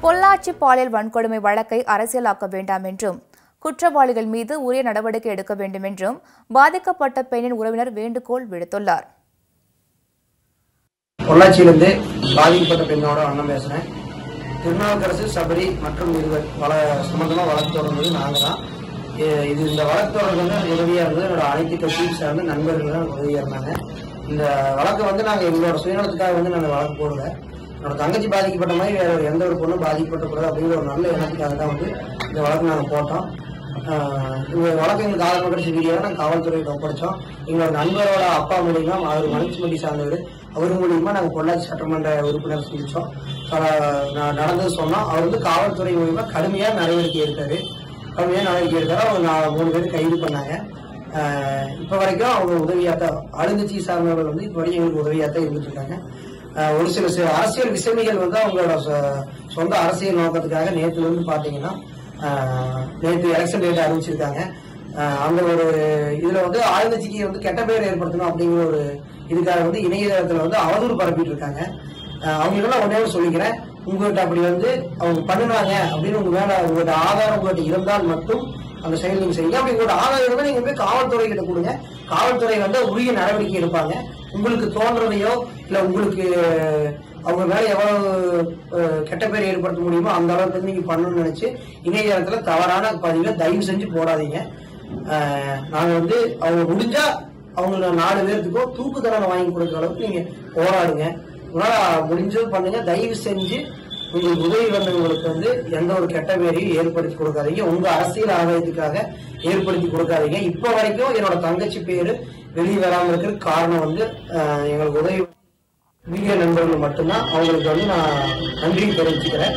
பொள்ளாச்சி பாலியல் வன்கொடுமை வழக்கை அரசியலாக்க வேண்டாம் என்றும் குற்றவாளிகள் மீது உரிய நடவடிக்கை எடுக்க வேண்டும் என்றும் பாதிக்கப்பட்ட பெண்ணின் உறவினர் வேண்டுகோள் விடுத்துள்ளார். பொள்ளாச்சியிலிருந்து பாதிக்கப்பட்ட பெண்ணோட அண்ணன் பேசுறேன். திருநாவுக்கரசு, சபரி மற்றும் இருவர் சம்பந்தமா வழக்கு தொடர்ந்தது நாங்க தான். இந்த வழக்கு தொடர்ந்து உதவியா இருந்தது என்னோட அனைத்து கட்சியும் சார்ந்த நண்பர்கள் தான் உதவியா இருந்தாங்க. இந்த வழக்கு நாங்க எங்களோட சுயநலத்துக்காக நாங்க வழக்கு போடல. என்னோட தங்கச்சி பாதிக்கப்பட்ட மாதிரி வேற எந்த ஒரு பொண்ணும் பாதிக்கப்படக்கூடாது அப்படிங்கிற ஒரு நல்ல எண்ணத்துக்காக தான் இந்த வழக்கு நாங்க போட்டோம். இந்த வழக்கு எங்களுக்கு ஆதரவு கிடைச்ச வீடியோவை நாங்கள் காவல்துறையிட்ட ஒப்படைச்சோம். எங்களோட நண்பரோட அப்பா மூலியமா, அவர் மனுச்சுமதி சார்ந்தவர், அவர் மூலியமா நாங்கள் பொள்ளாச்சி சட்டமன்ற உறுப்பினர் சந்திச்சோம். நடந்தது சொன்னோம். அவர் காவல்துறை மூலியமா கடுமையாக நடவடிக்கை எடுத்தாரு. அவங்க 3 பேர் கைது பண்ணாங்க. இப்ப வரைக்கும் அவங்க உதவியாத்தான், ஆளுங்கட்சி சார்ந்தவர்கள் இப்ப வரைக்கும் எங்களுக்கு உதவியாத்தான் இருந்துட்டு இருக்காங்க. ஒரு சில அரசியல் விசமிகள் அவங்களோட சொந்த அரசியல் நோக்கத்துக்காக நேற்று பாத்தீங்கன்னா நேற்று எலெக்ஷன் டேட் அறிவிச்சிருக்காங்க. அந்த ஒரு இதுல ஆளுங்கட்சிக்கு கெட்ட பேர் ஏற்படுத்தணும் அப்படிங்கிற ஒரு இதுக்காக இணையதளத்துல அவதூறு பரப்பிட்டு இருக்காங்க. அவங்களுக்கெல்லாம் ஒன்னே சொல்லிக்கிறேன், உங்ககிட்ட அப்படி அவங்க பண்ணுனாங்க அப்படின்னு உங்க மேல உங்கள்கிட்ட ஆதாரம் உங்கள்கிட்ட இருந்தால் மட்டும் அந்த செயல் நீங்க செய்யுங்க. அப்படி உங்களோட ஆதாரம் இருந்தால் நீங்க போய் காவல்துறை கிட்ட கொடுங்க. காவல்துறை உரிய நடவடிக்கை எடுப்பாங்க. உங்களுக்கு தோன்றதையோ இல்ல உங்களுக்கு அவங்க மேல எவ்வளவு கெட்ட பேர் ஏற்படுத்த முடியுமோ அந்த அளவுக்கு நீங்க பண்ணணும்னு நினைச்சு இணையதளத்துல தவறான பதிவை தயவு செஞ்சு போடாதீங்க. நாங்க அவங்க முடிஞ்சா அவங்க 4 பேருக்கும் தூக்கு தண்டனை வாங்கி கொடுக்குற அளவுக்கு நீங்க போராடுங்க. முடிஞ்சது பண்ணுங்க. தயவு செஞ்சு உங்களுக்கு உதவி வந்தவங்களுக்கு எந்த ஒரு கெட்ட பேரையும் ஏற்படுத்தி கொடுக்காதீங்க. உங்க அரசியல் ஆதாயத்துக்காக ஏற்படுத்தி கொடுக்காதீங்க. இப்ப வரைக்கும் என்னோட தங்கச்சி பேரு வெளியே வராம இருக்கிற காரணம் எங்களுக்கு உதவி வீடியோ நண்பர்கள் மட்டும்தான். அவங்களுக்கு நான் நன்றி தெரிவிச்சுக்கிறேன்.